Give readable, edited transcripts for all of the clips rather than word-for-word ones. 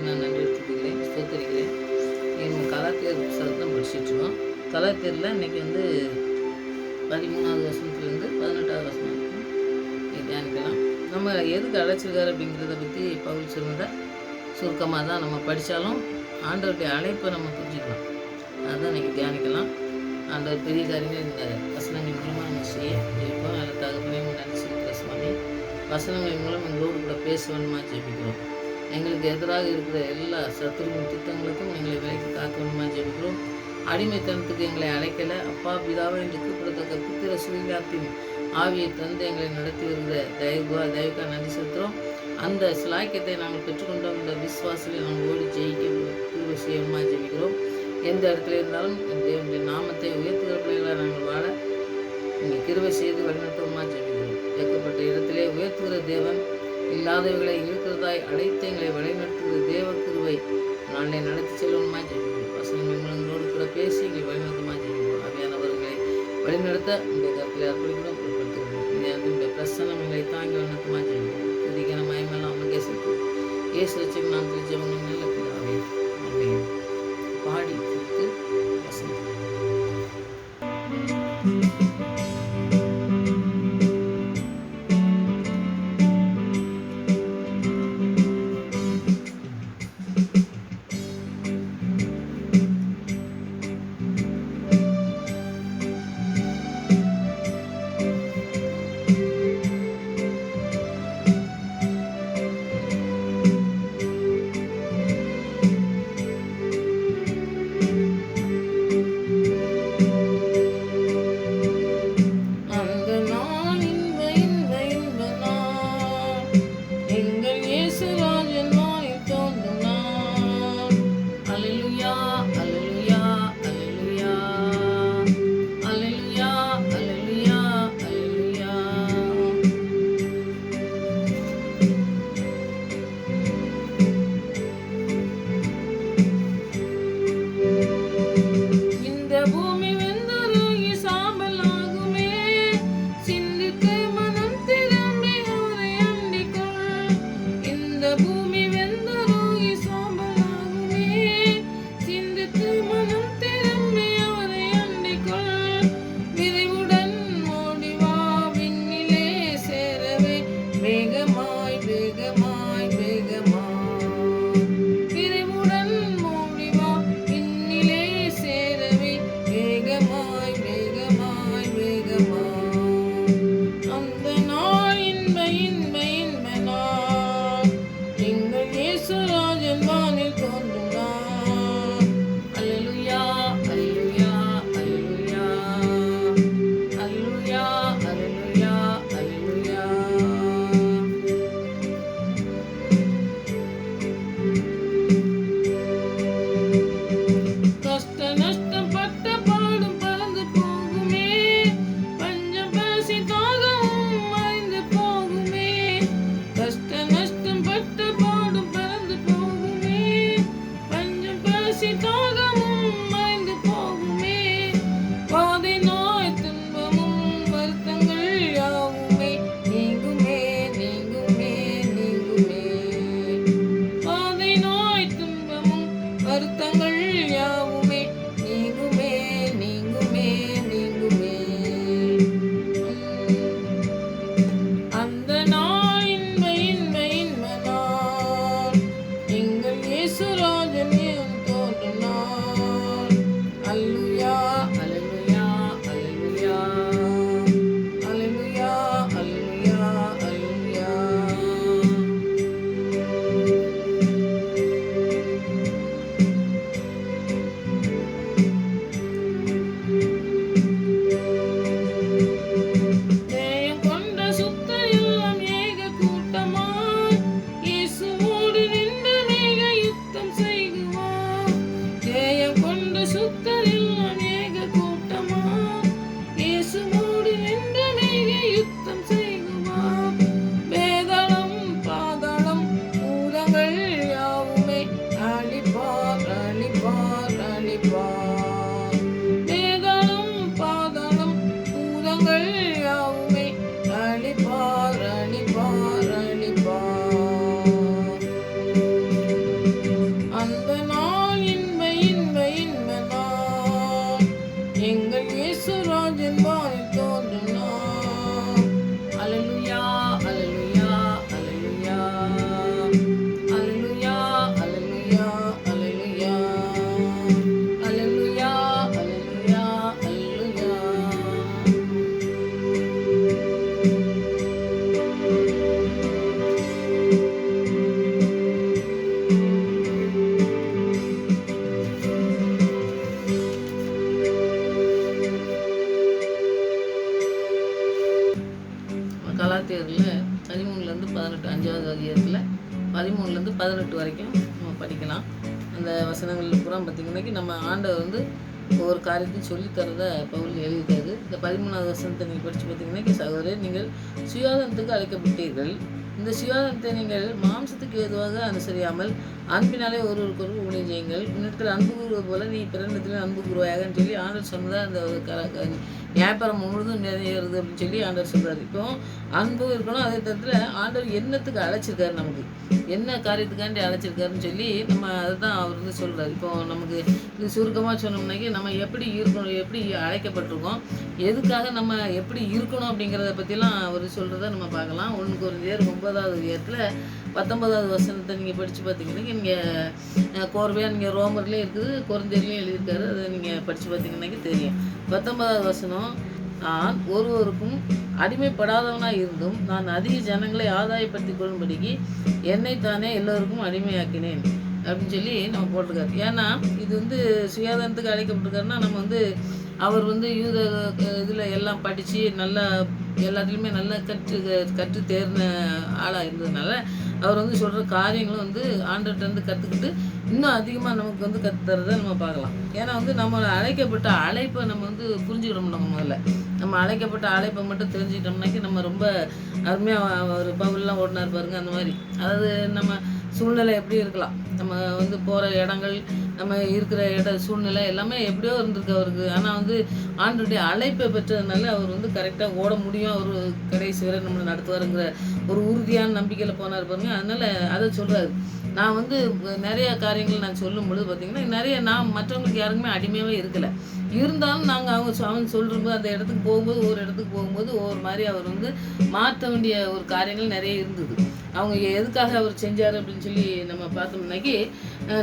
நான் நன்றி எடுத்துக்கிறேன், ஸ்தோத்தரிக்கிறேன். எங்கள் கலாத்தியர் புத்தகத்தை படிச்சுட்ருக்கோம். கலாத்தியரில் இன்றைக்கி 13வது வசனத்துலேருந்து 18வது வசனம் வரைக்கும் தியானிக்கலாம். நம்ம எதுக்கு அழைச்சிருக்காரு அப்படிங்கிறத பற்றி பவுல் சொன்னதை சுருக்கமாக தான் நம்ம படித்தாலும் ஆண்டவருடைய அழைப்பை நம்ம புரிஞ்சுக்கலாம். அதுதான் இன்றைக்கி தியானிக்கலாம். ஆண்டவர் பெரிய காரியங்கள் இந்த வசனங்கள் மூலமாக நம்ம செய்ய ஜெயிப்போம். அதில் தகப்பனையும் நன்றி செலுத்துகிற சுவாமி, வசனங்களின் மூலம் எங்களோடு கூட பேச வேணுமா ஜெபிக்கிறோம். எங்களுக்கு எதிராக இருக்கிற எல்லா சத்துருவின் திட்டங்களுக்கும் எங்களை விலைக்கு காக்க வேணுமா ஜெபிக்கிறோம். அடிமைத்தனத்துக்கு எங்களை அழைக்கலை. அப்பா பிதாவை என்று கூப்பிடத்தக்க புத்திர சுவிகாத்தின் ஆவியை தந்து எங்களை நடத்தி வருகிற தயவுக்காக நன்றி செலுத்துகிறோம். அந்த சிலாக்கியத்தை நாங்கள் பெற்றுக்கொண்டோம். இந்த விசுவாசத்தை நாங்கள் ஓடி ஜெயிக்க செய்யணுமா ஜெபிக்கிறோம். எந்த இடத்துல இருந்தாலும் தேவனுடைய நாமத்தை உயர்த்துகிற பிள்ளைகளாக நாங்கள் வாழ நீங்கள் கிருபை செய்து வழிநடத்துவோமா ஜெபிக்கிறோம். கேட்கப்பட்ட இடத்திலே உயர்த்துகிற தேவன், இல்லாதவர்களை இருக்கிறதாய் அழைத்து எங்களை வழிநடத்துகிற தேவ கிருபை நாளை நடத்தி செல்லணுமா ஜெபிக்கிறோம். வசனங்கள் மூலங்களோடு கூட பேசி எங்களை வழிநடத்துமா ஜெபிக்கிறோம். அவையானவர்களை வழிநடத்த இந்த கருத்தில் அர்ப்பணிக்கிறோம், பொருட்படுத்துகிறோம். இந்த பிரசனம் எங்களை தாங்கி வழிநடத்துமா ஜெபிக்கிறோம். துதிக்கான மயமெல்லாம் அவங்க சேர்த்து ஏசு வச்சு நாம் தெரிஞ்சவங்க நல்ல பிதாவே ஆமென். பாடி கொடுத்து வசனம் 18 வரைக்கும் நம்ம படிக்கலாம். அந்த வசனங்கள் பூரா பார்த்திங்கன்னாக்கி நம்ம ஆண்டவர் வந்து ஒவ்வொரு காரியத்தையும் சொல்லித்தரதை பவுல் எழுதிட்டாரு. இந்த 13வது வசனத்தை நீங்கள் படித்து பார்த்தீங்கன்னாக்கி, சகோதரர், நீங்கள் சுயாதனத்துக்கு அழைக்கப்பட்டீர்கள். இந்த சுயாதனத்தை நீங்கள் மாம்சத்துக்கு ஏதுவாக அனுசரியாமல் அன்பினாலே ஒருவருக்கொரு ஊழியம் செய்யுங்கள். இன்னிடத்தில் அன்பு கூறுவது போல நீ பிறனிடத்தில் அன்பு கூறுவாயான்னு சொல்லி ஆண்டவர் சொன்னதாக அந்த நியாயப்பிரம் முழுவதும் நிறைவேறுது அப்படின்னு சொல்லி ஆண்டவர் சொல்கிறார். இப்போ அன்பு இருக்கணும். அதே நேரத்தில் ஆண்டவர் என்னத்துக்கு அழைச்சிருக்காரு, நமக்கு என்ன காரியத்துக்காண்டி அழைச்சிருக்காருன்னு சொல்லி நம்ம அதை தான் அவர் வந்து சொல்கிறார். இப்போ நமக்கு இது சுருக்கமாக சொன்னோம்னாக்கி நம்ம எப்படி இருக்கணும், எப்படி அழைக்கப்பட்டிருக்கோம், எதுக்காக நம்ம எப்படி இருக்கணும் அப்படிங்கிறத பற்றிலாம் அவர் சொல்கிறத நம்ம பார்க்கலாம். 1 கொரிந்தியர் 9வது அதிகாரத்தில் 19வது வசனத்தை நீங்கள் படித்து பார்த்தீங்கன்னா, நீங்கள் கோர்வையாக நீங்கள் ரோமர்லேயும் இருக்குது, கொரிந்தியர்லேயும் எழுதியிருக்காரு. அதை நீங்கள் படித்து பார்த்தீங்கன்னாக்கி தெரியும். 19வது வசனம், நான் ஒருவருக்கும் அடிமைப்படாதவனாக இருந்தும் நான் அதிக ஜனங்களை ஆதாயப்படுத்தி கொள்ளும்படிக்கு என்னைத்தானே எல்லோருக்கும் அடிமையாக்கினேன் அப்படின்னு சொல்லி நம்ம போட்டிருக்காரு. ஏன்னா இது வந்து சுயாதனத்துக்கு அழைக்கப்பட்டிருக்காருன்னா, நம்ம வந்து அவர் வந்து யூத இதில் எல்லாம் படித்து நல்லா எல்லாத்துலேயுமே நல்லா கற்று தேர்ந்த ஆளாக இருந்ததுனால அவர் வந்து சொல்கிற காரியங்களும் வந்து ஆண்டர்கிட்ட கற்றுக்கிட்டு இன்னும் அதிகமாக நமக்கு வந்து கற்றுத்தரதை நம்ம பார்க்கலாம். ஏன்னா வந்து நம்ம அழைக்கப்பட்ட அழைப்பை நம்ம வந்து புரிஞ்சுக்கிடணும். நம்ம முதல்ல நம்ம அழைக்கப்பட்ட அழைப்பை மட்டும் தெரிஞ்சுக்கிட்டோம்னாக்கி நம்ம ரொம்ப அருமையாக ஒரு பவுல்லாம் ஓடினார் பாருங்க. அந்த மாதிரி அதாவது நம்ம சூழ்நிலை எப்படி இருக்கலாம், நம்ம வந்து போகிற இடங்கள், நம்ம இருக்கிற சூழ்நிலை எல்லாமே எப்படியோ இருந்திருக்கு அவருக்கு. ஆனால் வந்து ஆண்டருடைய அழைப்பை பெற்றதுனால அவர் வந்து கரெக்டாக ஓட முடியும், அவர் கடைசி வரை நம்மளை நடத்துவாருங்கிற ஒரு உறுதியான நம்பிக்கையில் போனார் பாருங்க. அதனால் அதை சொல்கிறாரு. நான் வந்து நிறைய காரியங்கள் நான் சொல்லும் பொழுது பார்த்திங்கன்னா, நான் மற்றவங்களுக்கு யாருக்குமே அடிமையாகவே இருக்கலை. இருந்தாலும் நாங்கள் அவன் சொல்லும்போது அந்த இடத்துக்கு போகும்போது ஒவ்வொரு மாதிரி அவர் வந்து மாற்ற வேண்டிய ஒரு காரியங்கள் நிறைய இருந்தது. அவங்க எதுக்காக அவர் செஞ்சார் அப்படின்னு சொல்லி நம்ம பார்த்தோம்னாக்கி,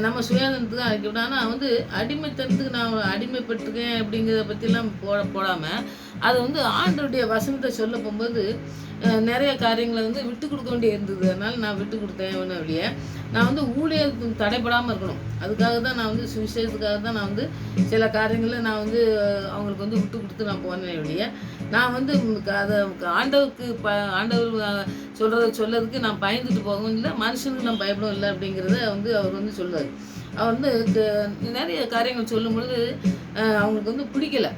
நம்ம சுயாதனத்துக்கு அழைக்கப்பட்ட, ஆனால் வந்து அடிமைத்தனத்துக்கு நான் அடிமைப்பட்டிருக்கேன் அப்படிங்கிறத பற்றிலாம் போடாமல் அதை வந்து ஆண்டருடைய வசனத்தை சொல்ல போகும்போது நிறைய காரியங்களை வந்து விட்டு கொடுக்க வேண்டிய இருந்தது. அதனால் நான் விட்டு கொடுத்தேன். அப்படியே நான் வந்து ஊழியத்துக்கு தடைப்படாமல் இருக்கணும். அதுக்காக தான் நான் வந்து சுவிசேஷத்துக்காக தான் நான் வந்து சில காரியங்களை நான் வந்து அவங்களுக்கு வந்து விட்டு கொடுத்து நான் போனேன். அப்படியே நான் வந்து அதை ஆண்டவர் சொல்லறதுக்கு நான் பயந்துட்டு போகவும் இல்லை, மனுஷனுக்கு நான் பயப்படவும் இல்லை அப்படிங்கிறத வந்து அவர் வந்து சொல்லுவார். அவர் வந்து நிறைய காரியங்கள் சொல்லும் பொழுது அவங்களுக்கு வந்து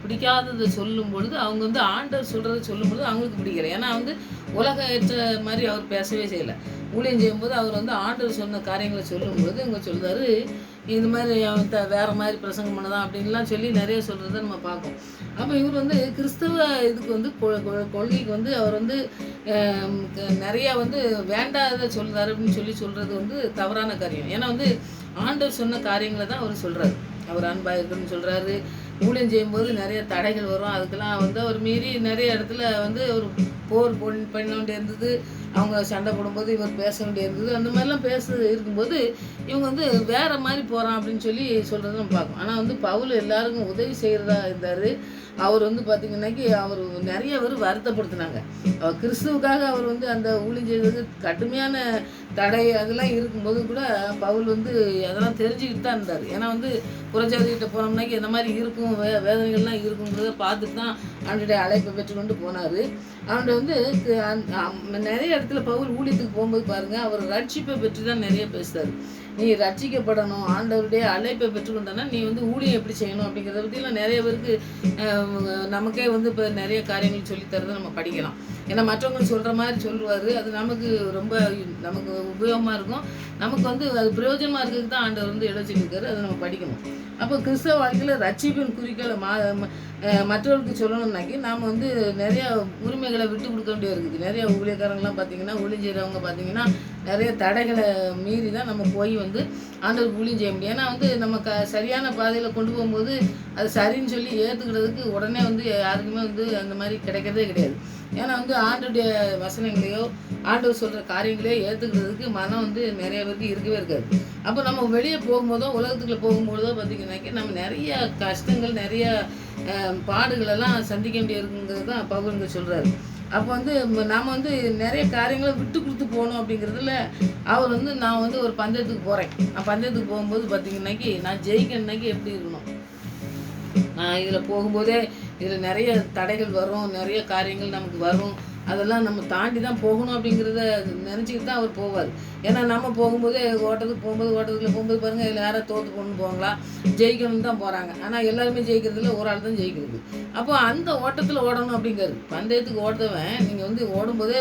பிடிக்காததை சொல்லும் பொழுது, அவங்க வந்து ஆண்டவர் சொல்கிறத சொல்லும் பொழுது அவங்களுக்கு பிடிக்கலை. ஏன்னா வந்து உலக ஏற்ற மாதிரி அவர் பேசவே செய்யலை. ஊழியம் செய்யும்போது அவர் வந்து ஆண்டவர் சொன்ன காரியங்களை சொல்லும்போது இவங்க சொல்கிறாரு, இது மாதிரி அவன் வேறு மாதிரி பிரசங்கம் பண்ணதான் அப்படின்லாம் சொல்லி நிறைய சொல்கிறத நம்ம பார்ப்போம். அப்போ இவர் வந்து கிறிஸ்தவ இதுக்கு வந்து கொள்கைக்கு வந்து அவர் வந்து நிறையா வந்து வேண்டாத சொல்கிறாரு அப்படின்னு சொல்கிறது வந்து தவறான காரியம். ஏன்னா வந்து ஆண்டவர் சொன்ன காரியங்களை தான் அவர் சொல்கிறாரு. அவர் அன்பாக இருக்குன்னு சொல்கிறாரு. ஊழியம் செய்யும்போது நிறைய தடைகள் வரும், அதுக்கெல்லாம் வந்து அவர் மீறி நிறைய இடத்துல வந்து ஒரு போர் பண்ண வேண்டிய இருந்தது. அவங்க சண்டை போடும்போது இவர் பேச வேண்டிய இருந்தது. அந்த மாதிரிலாம் இருக்கும்போது இவங்க வந்து வேறு மாதிரி போகிறான் அப்படின்னு சொல்லி சொல்கிறத நம்ம பார்க்கணும். ஆனால் வந்து பவுல் எல்லாருக்கும் உதவி செய்கிறதா இருந்தார். அவர் வந்து பார்த்திங்கன்னாக்கி அவர் நிறைய பேர் வருத்தப்படுத்தினாங்க. அவர் கிறிஸ்துவுக்காக அவர் வந்து அந்த ஊழியம் செய்வது கடுமையான தடை அதெல்லாம் இருக்கும்போது கூட பவுல் வந்து அதெல்லாம் தெரிஞ்சுக்கிட்டு தான் இருந்தார். ஏன்னா வந்து புறஜாதிகிட்ட போனோம்னாக்கி இந்த மாதிரி இருக்கும், வேதனைகள்லாம் இருக்குங்கிறத பார்த்துட்டு தான் அவனுடைய அழைப்பை பெற்றுக்கொண்டு போனார். அவன்கிட்ட வந்து நிறைய இடத்துல பவுல் ஊழியத்துக்கு போகும்போது பாருங்கள், அவர் ரட்சிப்பை பற்றி தான் நிறைய பேசுகிறார். நீ ரட்சிக்கப்படணும், ஆண்டவருடைய அழைப்பை பெற்றுக்கொண்டனா நீ வந்து ஊழியம் எப்படி செய்யணும் அப்படிங்கிறத பற்றிலாம் நிறைய பேருக்கு நமக்கே வந்து இப்போ நிறைய காரியங்கள் சொல்லித்தரதை நம்ம படிக்கலாம். ஏன்னா மற்றவங்க சொல்கிற மாதிரி சொல்லுவார். அது நமக்கு ரொம்ப நமக்கு உபயோகமாக இருக்கும். நமக்கு வந்து அது பிரயோஜனமாக இருக்கிறதுக்கு தான் ஆண்டவர் வந்து இடம் சொல்லியிருக்காரு. அதை நம்ம படிக்கணும். அப்போ கிறிஸ்தவ வாழ்க்கையில் ரட்சிப்பின் குறிக்கோளை மற்றவர்களுக்கு சொல்லணும்னாக்கி நாம் வந்து நிறையா உரிமைகளை விட்டு கொடுக்க வேண்டியது இருக்குது. நிறைய ஊழியக்காரங்களாம் பார்த்திங்கன்னா, ஊழியம் செய்கிறவங்க பார்த்திங்கன்னா நிறைய தடைகளை மீறி தான் நம்ம போய் வந்து ஆண்டவருக்கு ஊழியம் செய்ய முடியும். ஏன்னா வந்து நம்ம சரியான பாதையில் கொண்டு போகும்போது அது சரின்னு சொல்லி ஏற்றுக்கிறதுக்கு உடனே வந்து யாருக்குமே வந்து அந்த மாதிரி கிடைக்கிறதே கிடையாது. ஏன்னா வந்து ஆண்டோடைய வசனங்களையோ ஆண்டவர் சொல்கிற காரியங்களையோ ஏற்றுக்கிறதுக்கு மனம் வந்து நிறைய பேருக்கு இருக்கவே இருக்காது. அப்போ நம்ம வெளியே போகும்போதோ உலகத்துக்குள்ளே போகும்போதோ பார்த்திங்கனாக்கி நம்ம நிறைய கஷ்டங்கள், நிறைய பாடுகளெல்லாம் சந்திக்க வேண்டிய இருக்குங்கிறது தான் பவுலுங்க சொல்கிறாரு. அப்போ வந்து நாம் வந்து நிறைய காரியங்களை விட்டு கொடுத்து போகணும் அப்படிங்கிறதுல அவர் வந்து நான் வந்து ஒரு பந்தயத்துக்கு போகிறேன். நான் பந்தயத்துக்கு போகும்போது பார்த்திங்கனாக்கி நான் ஜெயிக்கணுன்னாக்கி எப்படி இருக்கணும், நான் இதில் போகும்போதே இதில் நிறைய தடைகள் வரும், நிறைய காரியங்கள் நமக்கு வரும். அதெல்லாம் நம்ம தாண்டி தான் போகணும் அப்படிங்கிறத நினச்சிக்கிட்டு தான் அவர் போவார். ஏன்னா நம்ம போகும்போது ஓட்டத்துக்குள்ளே போகும்போது பாருங்கள், இதில் யாராவது தோற்று கொண்டு போவாங்களா, ஜெயிக்கணும்னு தான் போகிறாங்க. ஆனால் எல்லாருமே ஜெயிக்கிறதுல ஒரு ஆள் தான் ஜெயிக்கிறது. அப்போ அந்த ஓட்டத்தில் ஓடணும் அப்படிங்கிறது. பந்தயத்துக்கு ஓடுறவன் நீங்கள் வந்து ஓடும்போதே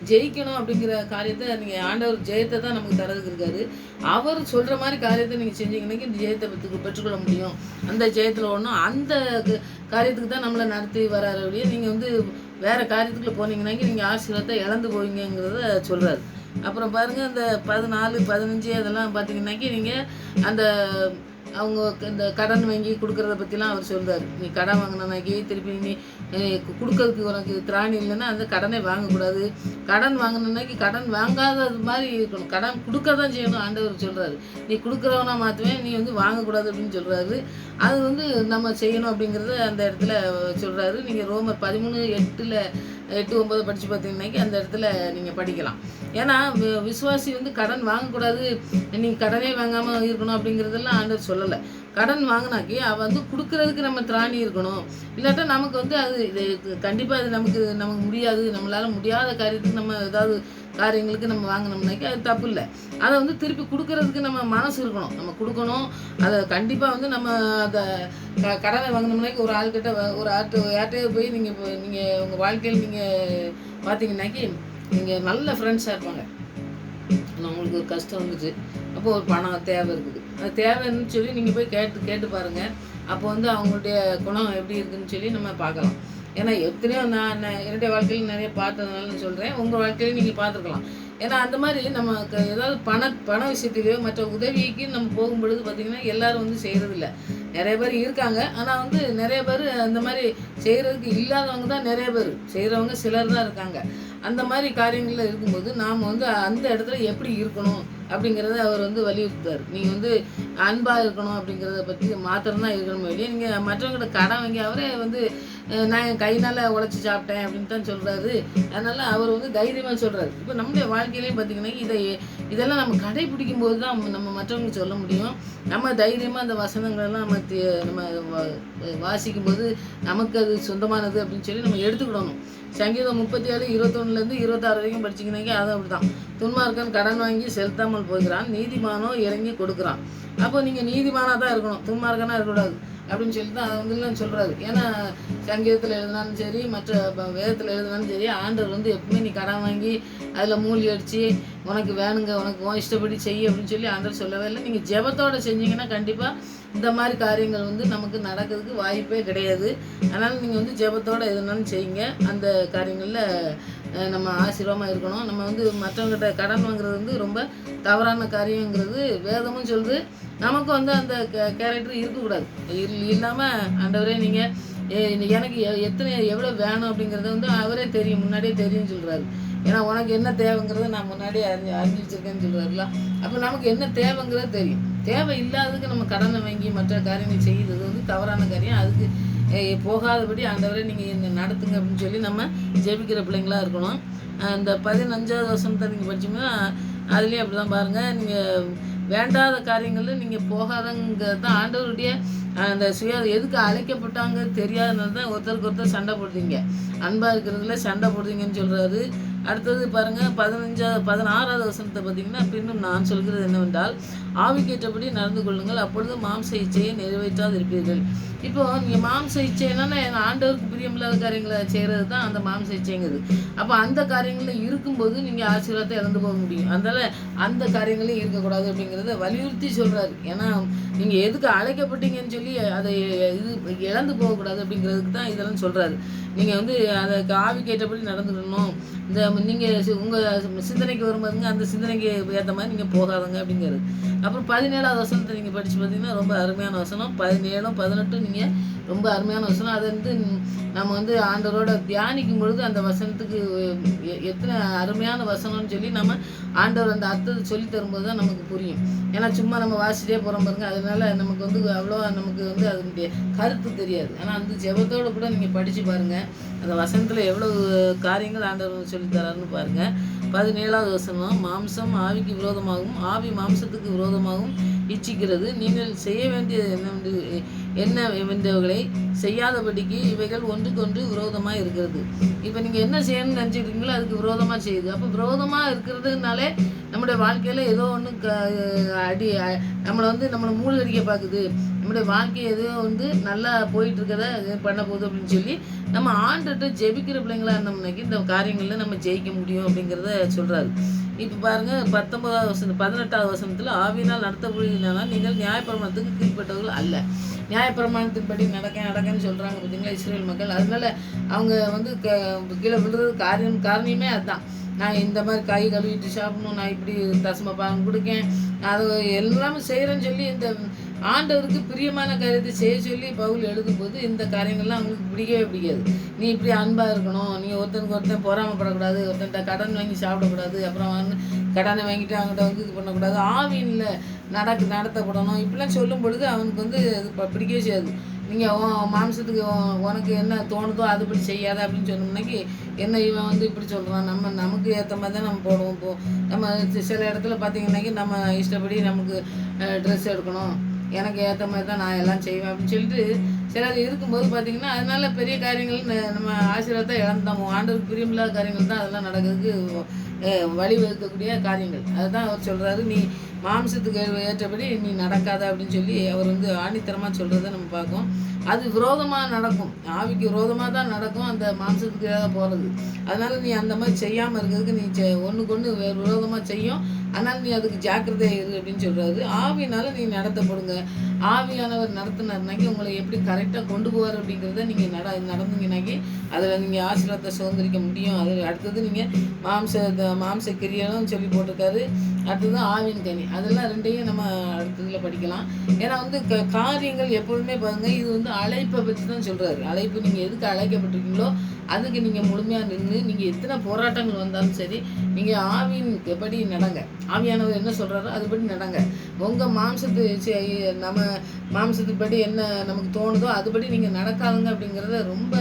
ஜெயிக்கணும் அப்படிங்கிற காரியத்தை நீங்கள் ஆண்டவர் ஜெயத்தை தான் நமக்கு தரதுக்கு இருக்காரு. அவர் சொல்கிற மாதிரி காரியத்தை நீங்கள் செஞ்சீங்கன்னாக்கி இந்த ஜெயத்தை பெற்றுக்கொள்ள முடியும். அந்த ஜெயத்தில் ஓடணும், அந்த காரியத்துக்கு தான் நம்மளை நடத்தி வராரு. அப்படியே நீங்கள் வந்து வேறு காரியத்துக்குள்ளே போனீங்கன்னாக்கி நீங்கள் ஆசீர்வாதத்தை இழந்து போவீங்கிறத சொல்கிறாரு. அப்புறம் பாருங்கள், இந்த 14, 15 அதெல்லாம் பார்த்தீங்கன்னாக்கி நீங்கள் அந்த அவங்க இந்த கடன் வாங்கி கொடுக்குறத பற்றிலாம் அவர் சொல்கிறார். நீ கடன் வாங்கினாக்கி திருப்பி நீ கொடுக்கறதுக்கு உனக்கு திராணி இல்லைன்னா அந்த கடனை வாங்கக்கூடாது. கடன் வாங்கினாக்கி கடன் வாங்காதது மாதிரி இருக்கணும். கடன் கொடுக்க தான் செய்யணும் ஆண்டவர் சொல்கிறாரு. நீ கொடுக்குறவனா மாற்றுவேன், நீ வந்து வாங்கக்கூடாது அப்படின்னு சொல்கிறாரு. அது வந்து நம்ம செய்யணும் அப்படிங்கிறத அந்த இடத்துல சொல்கிறாரு. நீங்கள் ரோமர் 13:8-9 படித்து பார்த்தீங்கன்னாக்கி அந்த இடத்துல நீங்கள் படிக்கலாம். ஏன்னா விசுவாசி வந்து கடன் வாங்கக்கூடாது, நீங்கள் கடனே வாங்காமல் இருக்கணும் அப்படிங்கிறதெல்லாம் ஆண்டவர் சொல்லலை. கடன் வாங்கினாக்கி அவள் வந்து கொடுக்குறதுக்கு நம்ம திராணி இருக்கணும். இல்லாட்டா நமக்கு வந்து அது இது கண்டிப்பாக அது நமக்கு முடியாது, நம்மளால் முடியாத காரியத்துக்கு நம்ம ஏதாவது காரியங்களுக்கு நம்ம வாங்கினோம்னாக்கி அது தப்பு இல்லை. அதை வந்து திருப்பி கொடுக்கறதுக்கு நம்ம மனசு இருக்கணும், நம்ம கொடுக்கணும். அதை கண்டிப்பாக வந்து நம்ம அதை கடனை வாங்கினோம்னாக்கி ஒரு ஆள்கிட்ட யார்கிட்டயோ போய் நீங்கள் உங்கள் வாழ்க்கையில் நீங்கள் பார்த்தீங்கன்னாக்கி நீங்கள் நல்ல ஃப்ரெண்ட்ஸாக இருப்பாங்க. உங்களுக்கு ஒரு கஷ்டம் வந்துச்சு, அப்போது ஒரு பணம் தேவை இருக்குது. அது தேவைன்னு சொல்லி நீங்கள் போய் கேட்டு பாருங்கள். அப்போ வந்து அவங்களுடைய குணம் எப்படி இருக்குதுன்னு சொல்லி நம்ம பார்க்கலாம். ஏன்னா எத்தனையோ நான் என்னுடைய வாழ்க்கையில் நிறைய பார்த்ததுனால சொல்கிறேன், உங்கள் வாழ்க்கையிலையும் நீங்கள் பார்த்துருக்கலாம். ஏன்னா அந்த மாதிரி நம்ம ஏதாவது பண விஷயத்திலையோ மற்ற உதவிக்கு நம்ம போகும்பொழுது பார்த்திங்கன்னா எல்லோரும் வந்து செய்கிறதில்ல. நிறைய பேர் இருக்காங்க, ஆனால் வந்து நிறைய பேர் அந்த மாதிரி செய்கிறதுக்கு இல்லாதவங்க தான் நிறைய பேர், செய்கிறவங்க சிலர் தான் இருக்காங்க. அந்த மாதிரி காரியங்களில் இருக்கும்போது நாம் வந்து அந்த இடத்துல எப்படி இருக்கணும் அப்படிங்கிறத அவர் வந்து வலியுறுத்தார். நீங்கள் வந்து அன்பாக இருக்கணும் அப்படிங்கிறத பற்றி மாத்திரம்தான் இருக்கணும் இல்லையா. நீங்கள் மற்றவங்கள்ட்ட கடன் வாங்கி அவரே வந்து நான் என் கையினால் உழைச்சி சாப்பிட்டேன் அப்படின்னு தான் சொல்கிறாரு. அதனால் அவர் வந்து தைரியமாக சொல்கிறாரு. இப்போ நம்முடைய வாழ்க்கையிலையும் பார்த்திங்கன்னா இதெல்லாம் நம்ம கடைப்பிடிக்கும் போது தான் நம்ம மற்றவங்க சொல்ல முடியும். நம்ம தைரியமாக அந்த வசனங்களெல்லாம் நம்ம வாசிக்கும்போது நமக்கு அது சொந்தமானது அப்படின்னு சொல்லி நம்ம எடுத்துக்கிடணும். சங்கீதம் 37:21-26 வரைக்கும் படிச்சிங்கன்னாக்கி அது அப்படி தான். துன்மார்க்கன் கடன் வாங்கி செலுத்தாமல் போகிறான், நீதிமானோ இறங்கி கொடுக்குறான். அப்போ நீங்கள் நீதிமானாக தான் இருக்கணும், துன்மார்க்கனாக இருக்கக்கூடாது அப்படின்னு சொல்லி தான் அதை வந்து சொல்கிறாரு. ஏன்னா சங்கீதத்தில் எழுதினாலும் சரி, மற்ற வேதத்தில் எழுதினாலும் சரி, ஆண்டவர் வந்து எப்பவுமே நீ கடன் வாங்கி அதில் மூழ்கி அடித்து உனக்கு வேணுங்க, உனக்கு இஷ்டப்படி செய்ய அப்படின்னு சொல்லி ஆண்டவர் சொல்லவே இல்லை. நீங்கள் ஜெபத்தோடு செஞ்சீங்கன்னா கண்டிப்பாக இந்த மாதிரி காரியங்கள் வந்து நமக்கு நடக்கிறதுக்கு வாய்ப்பே கிடையாது. அதனால் நீங்கள் வந்து ஜெபத்தோடு எதுனாலும் செய்யுங்க. அந்த காரியங்களில் நம்ம ஆசீர்வாதமாக இருக்கணும். நம்ம வந்து மற்றவங்ககிட்ட கடன் வாங்குறது வந்து ரொம்ப தவறான காரியங்கிறது வேதமும் சொல்லுது. நமக்கு வந்து அந்த கேரக்டர் இருக்கக்கூடாது. இல்லாமல் ஆண்டவரே நீங்கள் எனக்கு எவ்வளோ வேணும் அப்படிங்கிறத வந்து அவரே தெரியும், முன்னாடியே தெரியும்னு சொல்கிறாரு. ஏன்னா உனக்கு என்ன தேவைங்கிறத நான் முன்னாடியே அறிஞ்சு வச்சுருக்கேன்னு சொல்கிறாருல. அப்போ நமக்கு என்ன தேவைங்கிறது தெரியும். தேவை இல்லாததுக்கு நம்ம கடனை வாங்கி மற்ற காரியங்கள் செய்கிறது வந்து தவறான காரியம். அதுக்கு போகாதபடி ஆண்டவரே நீங்கள் என்ன நடத்துங்க அப்படின்னு சொல்லி நம்ம ஜெபிக்கிற பிள்ளைங்களாக இருக்கணும். இந்த 15வது வசனத்தை நீங்கள் படிச்சோம்னா அதுலேயும் அப்படி தான் பாருங்கள். நீங்கள் வேண்டாத காரியங்களில் நீங்கள் போகாதங்கிறது தான் ஆண்டவருடைய அந்த எதுக்கு அழைக்கப்பட்டாங்க தெரியாதனால தான் ஒருத்தருக்கு ஒருத்தர் சண்டை போடுறீங்க, அன்பாக இருக்கிறதுல சண்டை போடுறீங்கன்னு சொல்கிறாரு. அடுத்தது பாருங்கள் 16வது வசனத்தை பார்த்திங்கன்னா, பின்னும் நான் சொல்கிறது என்னவென்றால் ஆவிக்கேற்றபடி நடந்து கொள்ளுங்கள், அப்பொழுது மாம்ச இச்சையை நிறைவேற்றாது இருப்பீர்கள். இப்போது நீங்கள் மாம்ச இச்சை என்னென்னா ஆண்டவருக்கு பிரியமில்லாத காரியங்களை செய்கிறது தான் அந்த மாம்ச இச்சைங்கிறது. அப்போ அந்த காரியங்களில் இருக்கும்போது நீங்கள் ஆசீர்வாதத்தை இழந்து போக முடியும். அதனால் அந்த காரியங்களையும் இருக்கக்கூடாது அப்படிங்கிறத வலியுறுத்தி சொல்கிறாரு. ஏன்னா நீங்கள் எதுக்கு அழைக்கப்பட்டீங்கன்னு சொல்லி அதை இழந்து போகக்கூடாது அப்படிங்கிறதுக்கு தான் இதெல்லாம் சொல்கிறாரு. நீங்கள் வந்து அதை ஆவிக்கேற்றபடி நடந்துக்கணும். இந்த நீங்கள் உங்கள் சிந்தனைக்கு வரும்போதுங்க அந்த சிந்தனைக்கு ஏற்ற மாதிரி நீங்கள் போகாதங்க அப்படிங்கிறது. அப்புறம் 17வது வசனத்தை நீங்கள் படித்து பார்த்தீங்கன்னா ரொம்ப அருமையான வசனம். 17, 18 நீங்கள் ரொம்ப அருமையான வசனம். அதை வந்து நம்ம வந்து ஆண்டவரோட தியானிக்கும் பொழுது அந்த வசனத்துக்கு எத்தனை அருமையான வசனம்னு சொல்லி நம்ம ஆண்டவர் அந்த அர்த்தத்தை சொல்லி தரும்போது தான் நமக்கு புரியும். ஏன்னா சும்மா நம்ம வாசிட்டே போகிறோம் பாருங்க, அதனால நமக்கு வந்து அவ்வளோ நமக்கு வந்து அதனுடைய கருத்து தெரியாது. ஆனால் அந்த ஜெபத்தோடு கூட நீங்கள் படித்து பாருங்கள், அந்த வசனத்தில் எவ்வளோ காரியங்கள் ஆண்டவர் சொல்லித்தராருன்னு பாருங்கள். 17வது வசனம், மாம்சம் ஆவிக்கு விரோதமாகவும் ஆவி மாம்சத்துக்கு விரோதமாகவும் இச்சிக்கிறது. நீங்கள் செய்ய வேண்டியது என்னவென்றவைகளை செய்யாதபடிக்கு இவைகள் ஒன்றுக்கொன்று விரோதமாக இருக்கிறது. இப்போ நீங்கள் என்ன செய்யணும்னு நினச்சிக்கிறீங்களோ அதுக்கு விரோதமாக செய்யுது. அப்போ விரோதமாக இருக்கிறதுனாலே நம்முடைய வாழ்க்கையில் ஏதோ ஒன்று நம்மளை மூழ்கடிக்க பார்க்குது, நம்முடைய வாழ்க்கை ஏதோ நல்லா போயிட்டு இருக்கதை பண்ண போகுது அப்படின்னு சொல்லி நம்ம ஆண்டுகிட்ட ஜெபிக்கிற பிள்ளைங்களா இருந்தோம்னாக்கி இந்த காரியங்களில் நம்ம ஜெயிக்க முடியும் அப்படிங்கிறத சொல்கிறாரு. இப்போ பாருங்கள் 18வது வசனத்தில் ஆவியினால் நடத்தப்படுகிறதுனால நீங்கள் நியாயப்பிரமாணத்துக்கு கீழ்ப்பட்டவர்கள் அல்ல. நியாயப்பிரமாணத்தின்படி நடக்கன்னு சொல்கிறாங்க பார்த்தீங்களா இஸ்ரேல் மக்கள். அதனால அவங்க கீழே விழுறது காரணமே அதுதான். நான் இந்த மாதிரி கை கழுவிட்டு சாப்பிடணும், நான் இப்படி தசம பாகம் கொடுக்கேன், அது எல்லாமே செய்கிறேன்னு சொல்லி இந்த ஆண்டவருக்கு பிரியமான காரியத்தை செய்ய சொல்லி பவுல் எழுதும்போது இந்த காரியங்கள்லாம் அவங்களுக்கு பிடிக்கவே பிடிக்காது. நீ இப்படி அன்பாக இருக்கணும், நீ ஒருத்தன் பொறாமப்படக்கூடாது, ஒருத்தன்ட்ட கடன் வாங்கி சாப்பிடக்கூடாது, அப்புறம் கடனை வாங்கிட்டு அவங்ககிட்ட இது பண்ணக்கூடாது, ஆவியில் நடத்தப்படணும், இப்படிலாம் சொல்லும் பொழுது அவனுக்கு அது பிடிக்கவே செய்யாது. நீங்கள் மாம்சத்துக்கு உனக்கு என்ன தோணுதோ அதுபடி செய்யாத அப்படின்னு சொன்னோம்னாக்கி என்ன இவன் இப்படி சொல்கிறான், நமக்கு ஏற்ற மாதிரி தான் நம்ம போடுவோம். நம்ம சில இடத்துல பார்த்தீங்கன்னாக்கி நம்ம இஷ்டப்படி நமக்கு ட்ரெஸ் எடுக்கணும், எனக்கு ஏற்ற மாதிரி தான் நான் எல்லாம் செய்வேன் அப்படின்னு சொல்லிட்டு சிலர் இருக்கும்போது பார்த்திங்கன்னா அதனால பெரிய காரியங்கள் நம்ம ஆசீர்வாதத்தை இழந்தோம். ஆண்டவருக்கு பிரியமில்லாத காரியங்கள் தான் அதெல்லாம் நடக்கிறதுக்கு வழிவகுக்கக்கூடிய காரியங்கள். அதுதான் அவர் சொல்கிறாரு, நீ மாம்சத்துக்கு ஏற்றபடி நீ நடக்காத அப்படின்னு சொல்லி அவர் ஆணித்தரமாக சொல்கிறத நம்ம பார்க்கோம். அது விரோதமாக நடக்கும், ஆவிக்கு விரோதமாக தான் நடக்கும் அந்த மாம்சத்துக்கு ஏதாவது போகிறது. அதனால் நீ அந்த மாதிரி செய்யாமல் இருக்கிறதுக்கு நீ ஒன்றுக்கு விரோதமாக செய்யும், அதனால் நீ அதுக்கு ஜாக்கிரதையாக இரு அப்படின்னு சொல்கிறாரு. ஆவியினால் நீ நடத்தப்படுங்க, ஆவியானவர் நடத்தினார்னாக்கி உங்களை எப்படி கரெக்டாக கொண்டு போவார் அப்படிங்கிறத நீங்கள் நடந்தீங்கன்னாக்கி அதில் நீங்கள் ஆசீர்வாதத்தை சுதந்திரிக்க முடியும். அது அடுத்தது நீங்கள் மாம்ச கிரியலும் சொல்லி போட்டிருக்காரு. அடுத்தது ஆவின் கனி, அதெல்லாம் ரெண்டையும் நம்ம அடுத்ததில் படிக்கலாம். ஏன்னா காரியங்கள் எப்பொழுதுமே பாருங்கள், இது அழைப்பை பற்றி தான் சொல்கிறாரு. அழைப்பு நீங்கள் எதுக்கு அழைக்கப்பட்டிருக்கீங்களோ அதுக்கு நீங்கள் முழுமையாக நின்று நீங்கள் எத்தனை போராட்டங்கள் வந்தாலும் சரி நீங்கள் ஆவியின் எப்படி நடங்க, ஆவியானவர் என்ன சொல்கிறாரோ அதுபடி நடங்க. உங்கள் நம்ம மாம்சத்துப்படி என்ன நமக்கு தோணுதோ அதுபடி நீங்கள் நடக்காதுங்க அப்படிங்கிறத ரொம்ப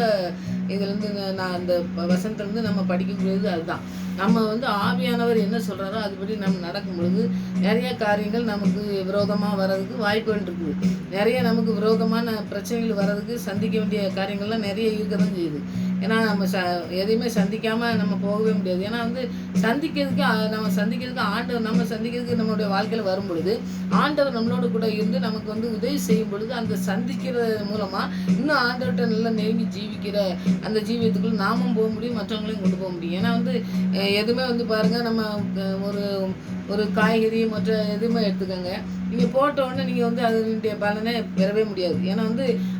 இதுலேருந்து நான் அந்த வசனத்துலேருந்து நம்ம படிக்கக்கூடியது அதுதான். நம்ம ஆவியானவர் என்ன சொல்கிறாரோ அதுபடி நம்ம நடக்கும் பொழுது நிறைய காரியங்கள் நமக்கு விரோதமாக வர்றதுக்கு வாய்ப்புகள் இருக்குது. நிறைய நமக்கு விரோதமான பிரச்சனைகள் வர்றதுக்கு சந்திக்க வேண்டிய காரியங்கள்லாம் நிறைய இருக்க தான் செய்யுது. ஏன்னா நம்ம எதையுமே சந்திக்காமல் நம்ம போகவே முடியாது. ஏன்னா சந்திக்கிறதுக்கு ஆண்டவர் நம்ம சந்திக்கிறதுக்கு நம்மளுடைய வாழ்க்கையில் வரும் பொழுது ஆண்டவர் நம்மளோட கூட இருந்து நமக்கு உதவி செய்யும் பொழுது அந்த சந்திக்கிறது மூலமாக இன்னும் ஆண்டவர்கிட்ட நல்லா நெருங்கி ஜீவிக்கிற அந்த ஜீவியத்துக்குள்ள நாமும் போக முடியும், மற்றவங்களையும் கொண்டு போக முடியும். ஏன்னா எதுவுமே பாருங்கள், நம்ம ஒரு காய்கறி மற்ற எதுவுமே எடுத்துக்கோங்க, நீங்கள் போட்ட உடனே நீங்கள் அதனுடைய பலனை பெறவே முடியாது. ஏன்னா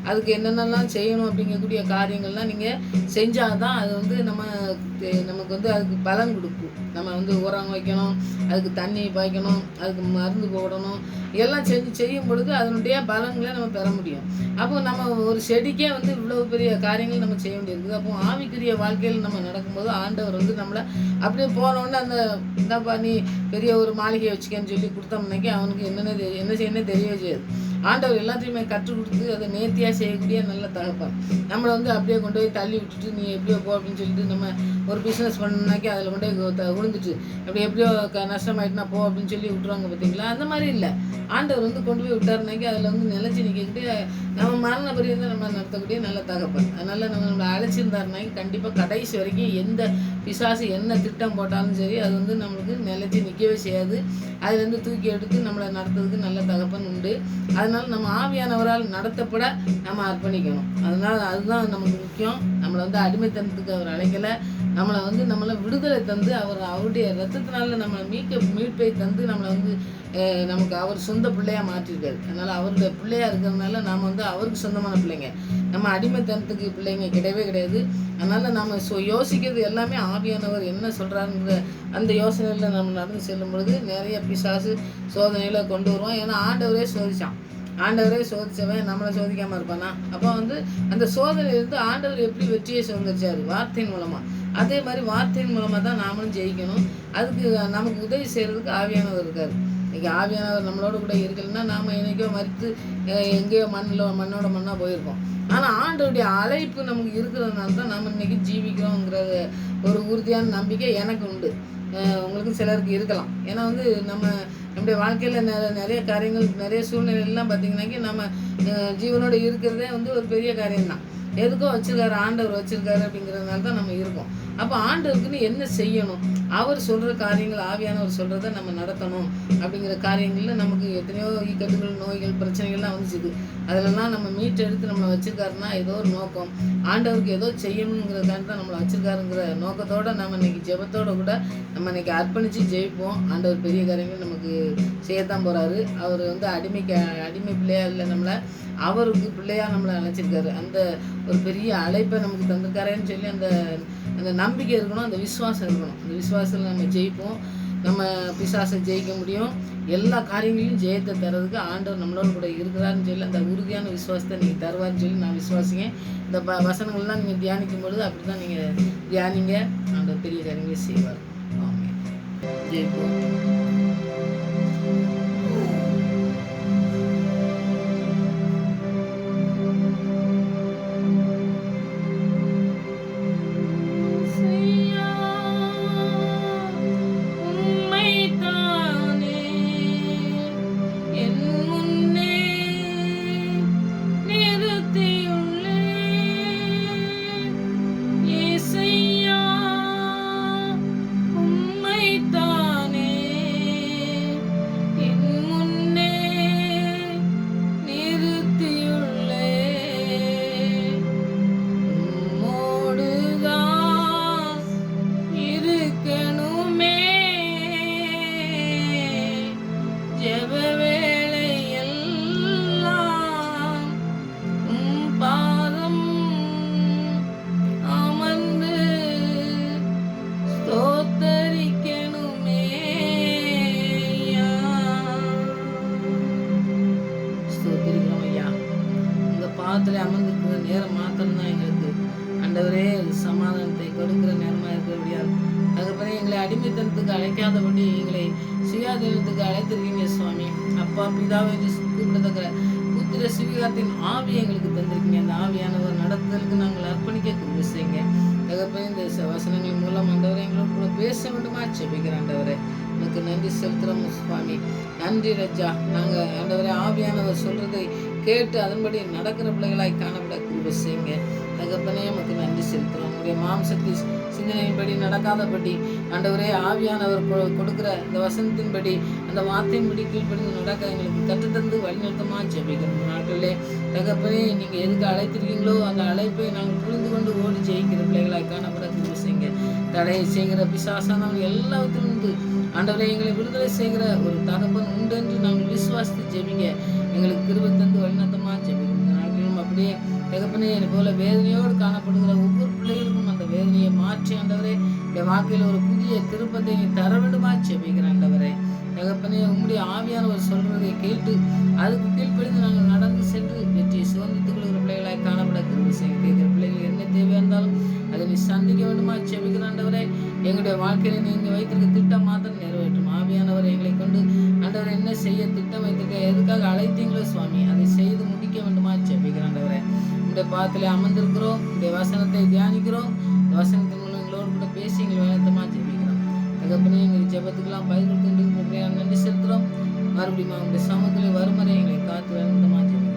அதுக்கு என்னென்னலாம் செய்யணும் அப்படிங்கக்கூடிய காரியங்கள்லாம் நீங்கள் செஞ்சால் தான் அது நமக்கு அதுக்கு பலன் கொடுக்கும். நம்ம உரம் வைக்கணும், அதுக்கு தண்ணி பாய்க்கணும், அதுக்கு மருந்து போடணும், எல்லாம் செய்யும் பொழுது அதனுடைய பலன்களை நம்ம பெற முடியும். அப்போ நம்ம ஒரு செடிக்கே இவ்வளோ பெரிய காரியங்கள் நம்ம செய்ய வேண்டியிருக்குது. அப்போ ஆவிக்குரிய வாழ்க்கையில் நம்ம நடக்கும்போது ஆண்டவர் நம்மளை அப்படியே போனோடனே இந்தப்பா நீ பெரிய ஒரு மாளிகை வச்சுக்கன்னு சொல்லி கொடுத்தோம்னாக்கி அவனுக்கு என்ன செய்யணும்னே தெரியவே செய்யாது. ஆண்டவர் எல்லாத்தையுமே கற்றுக் கொடுத்து அதை நேர்த்தியாக செய்யக்கூடிய நல்ல தகப்பன். நம்மளை அப்படியே கொண்டு போய் தள்ளி விட்டுட்டு நீ எப்படியோ போ அப்படின்னு சொல்லிட்டு நம்ம ஒரு பிஸ்னஸ் பண்ணோம்னாக்கி அதில் கொண்டு போய் விழுந்துட்டு அப்படி எப்படியோ நஷ்டமாயிட்டுனா போ அப்படின்னு சொல்லி விட்டுருவாங்க பார்த்தீங்களா. அந்த மாதிரி இல்லை, ஆண்டவர் கொண்டு போய் விட்டாருனாக்கி அதில் நிலைச்சி நிற்கக்கூடிய நம்ம மரண பரியந்தான் நம்ம நடத்தக்கூடிய நல்ல தகப்பன். அதனால் நம்மளை அழைச்சிருந்தாருனாக்கி கண்டிப்பாக கடைசி வரைக்கும் எந்த பிசாசு என்ன திட்டம் போட்டாலும் சரி அது நம்மளுக்கு நிலைச்சி நிற்கவே செய்யாது. அதுலேருந்து தூக்கி எடுத்து நம்மளை நடத்துறதுக்கு நல்ல தகப்பன் உண்டு. அதனால் நம்ம ஆவியானவரால் நடத்தப்பட நம்ம அர்ப்பணிக்கணும். அதனால் அதுதான் நமக்கு முக்கியம். நம்மளை அடிமைத்தனத்துக்கு அவர் அழைக்கலை, நம்மளை விடுதலை தந்து அவருடைய ரத்தத்தினால நம்மளை மீட்பை தந்து நம்மளை நமக்கு அவர் சொந்த பிள்ளையாக மாற்றிருக்காரு. அதனால் அவருடைய பிள்ளையாக இருக்கிறதுனால நாம் அவருக்கு சொந்தமான பிள்ளைங்க, நம்ம அடிமைத்தனத்துக்கு பிள்ளைங்க கிடையவே கிடையாது. அதனால் நம்ம யோசிக்கிறது எல்லாமே ஆவியானவர் என்ன சொல்கிறாருங்கிற அந்த யோசனையில் நம்ம நடந்து செல்லும் பொழுது நிறைய பிசாசு சோதனையில் கொண்டு வருவோம். ஏன்னா ஆண்டவரே சோதித்தவன் நம்மளை சோதிக்காமல் இருப்பானா? அப்போ அந்த சோதனையிலிருந்து ஆண்டவர் எப்படி வெற்றியை சுதந்திரிச்சார்? வார்த்தையின் மூலமாக. அதே மாதிரி வார்த்தையின் மூலமாக தான் நாமளும் ஜெயிக்கணும். அதுக்கு நமக்கு உதவி செய்கிறதுக்கு ஆவியானவர் இருக்கார். இன்றைக்கி ஆவியானவர் நம்மளோட கூட இருக்கலைன்னா நாம் என்றைக்கோ மறித்து எங்கேயோ மண்ணோட மண்ணாக போயிருக்கோம். ஆனால் ஆண்டவருடைய அழைப்பு நமக்கு இருக்கிறதுனால தான் நம்ம இன்றைக்கி ஜீவிக்கிறோங்கிற ஒரு உறுதியான நம்பிக்கை எனக்கு உண்டு. உங்களுக்கு சிலருக்கு இருக்கலாம். ஏன்னா வந்து நம்முடைய வாழ்க்கையில் நிறைய காரியங்கள், நிறைய சூழ்நிலைலாம் பார்த்திங்கனாக்கி நம்ம ஜீவனோடு இருக்கிறதே வந்து ஒரு பெரிய காரியம்தான். எதுக்கோ வச்சுருக்காரு, ஆண்டவர் வச்சுருக்காரு அப்படிங்கிறதுனால தான் நம்ம இருக்கோம். அப்போ ஆண்டவருக்குன்னு என்ன செய்யணும், அவர் சொல்கிற காரியங்கள், ஆவியானவர் சொல்கிறத நம்ம நடத்தணும் அப்படிங்கிற காரியங்களில் நமக்கு எத்தனையோ இக்கட்டுகள், நோய்கள், பிரச்சனைகள்லாம் வந்துச்சுது. அதிலெல்லாம் நம்ம மீட்டெடுத்து நம்மளை வச்சுருக்காருன்னா ஏதோ ஒரு நோக்கம், ஆண்டவருக்கு ஏதோ செய்யணுங்கிறதுக்காக தான் நம்மளை வச்சுருக்காருங்கிற நோக்கத்தோடு நம்ம இன்றைக்கி ஜெபத்தோடு கூட நம்ம இன்றைக்கி அர்ப்பணித்து ஜெயிப்போம். ஆண்டவர் பெரிய காரியங்கள் நமக்கு செய்யத்தான் போகிறாரு. அவர் வந்து அடிமை பிள்ளையாக இல்லை, நம்மளை அவருக்கு பிள்ளையாக நம்மளை அழைச்சிருக்காரு. அந்த ஒரு பெரிய அழைப்பை நமக்கு தந்திருக்காரேன்னு சொல்லி அந்த நம்பிக்கை இருக்கணும், அந்த விசுவாசம் இருக்கணும். அந்த விசுவாசத்தில் நம்ம ஜெயிப்போம். நம்ம பிசாசை ஜெயிக்க முடியும். எல்லா காரியங்களையும் ஜெயத்தை தர்றதுக்கு ஆண்டவர் நம்மளோட கூட இருக்கிறாருன்னு சொல்லி அந்த உறுதியான விசுவாசத்தை நீங்கள் தருவார்னு சொல்லி நான் விசுவாசிங்க. இந்த வசனங்கள்லாம் நீங்கள் தியானிக்கும் பொழுது அப்படி தான் நீங்கள் தியானிங்க. ஆண்டவர் பெரிய காரியங்களை செய்வார். ஆமென். ஜெயிப்போம். பாதத்தில் அமர்ந்திருக்கிற நேரம் மாத்திரம்தான் எங்களுக்கு ஆண்டவரே சமாதானத்தை கொடுக்கிற நேரமாக இருக்கிறபடியால் அதுக்கப்புறம் எங்களை அடிமைத்தனத்துக்கு அழைக்காதபடி எங்களை சுயாதீனத்துக்கு அழைத்திருக்கீங்க சுவாமி. அப்பா பிதாவை கூப்பிடத்தக்க புத்திர சுவிகாரத்தின் ஆவி எங்களுக்கு தந்திருக்கீங்க. அந்த ஆவியானவர் நடத்துதலுக்கு நாங்கள் அர்ப்பணிக்க கிருபை செய்யுங்க. தகப்பனே இந்த வசனங்கள் மூலம் ஆண்டவரை எங்களோட கூட பேச வேண்டுமா ஜெபிக்கிறேன். ஆண்டவரே எனக்கு நன்றி செலுத்துகிறோம் சுவாமி. நன்றி ரஜா. நாங்கள் ஆண்டவரே ஆவியானவர் சொல்றதை கேட்டு அதன்படி நடக்கிற பிள்ளைகளாய் காணப்பட கிருபை செய்யுங்க. தகப்பனே நமக்கு நன்றி செலுத்துகிறோம். உங்களுடைய மாம்சத்தை சிந்தனையின்படி நடக்காதபடி ஆண்டவரே ஆவியானவர் கொடுக்குற இந்த வசனத்தின்படி அந்த வார்த்தையின்படி கீழ்ப்படிந்து நடக்க எங்களுக்கு கற்றுத்தந்து வழிநடத்தமாக ஜெபிக்கிறோம். நாட்களிலே தகப்பனே நீங்கள் எதுக்கு அழைத்திருக்கீங்களோ அந்த அழைப்பை நாங்கள் புரிந்து கொண்டு ஓடி ஜெயிக்கிற பிள்ளைகளாய் காணப்பட கிருபை செய்யுங்க. தடையை செய்கிற பிசாசானவங்க எல்லாவற்றிலும் இருந்து ஆண்டவரை எங்களை விடுதலை செய்கிற ஒரு தகப்பன் உண்டு என்று நாங்கள் விசுவாசித்து ஜெபிங்க. எங்களுக்கு கிருபை தந்து வழிநடத்தமாக ஜெபிக்கிறோம். நாட்களும் அப்படியே தகப்பனே என்னை போல வேதனையோடு காணப்படுகிற ஒவ்வொரு பிள்ளைகளுக்கும் அந்த வேதனையை மாற்றி ஆண்டவரே இந்த வாழ்க்கையில் ஒரு புதிய திருப்பத்தை நீ தர வேண்டுமா ஜெபிக்கிறேன். ஆண்டவரே தகப்பனே உங்களுடைய ஆவியானவர் சொல்றதை கேட்டு அதுக்கு கீழ்ப்படிந்து நாங்கள் நடந்து சென்று வெற்றியை சுதந்தித்துக் கொள்கிற பிள்ளைகளாய் காணப்பட கிருபை செய்யுங்க. கேட்கிற பிள்ளைகள் என்ன தேவையா இருந்தாலும் அதை நீ சந்திக்க வேண்டுமா ஜெபிக்கிறேன். ஆண்டவரே எங்களுடைய வாழ்க்கையில நீங்கள் வைத்திருக்க திட்டம் மாத்திரம் நிறைவேற்றும். ஆவியானவர் எங்களை கொண்டு ஆண்டவரை என்ன செய்ய திட்டம் வைத்திருக்க எதுக்காக அழைத்தீங்களோ சுவாமி அதை செய்து முடிக்க வேண்டுமா ஜெபிக்கிறேன். ஆண்டவரே உங்களுடைய பாதத்திலே அமர்ந்திருக்கிறோம், உங்களுடைய வசனத்தை தியானிக்கிறோம். இந்த வசனத்தின் மூலம் எங்களோடு கூட பேசி எங்களை வேணத்தமா ஜெபிக்கிறோம். தகப்பனே எங்கள் ஜெபத்துக்கெல்லாம் பதில் கொடுத்து நன்றி செலுத்துகிறோம். மறுபடியும் உங்களுடைய சமூகத்தில் வருமுறை எங்களை காத்து வேணத்தமா ஜெபிக்கிறோம்.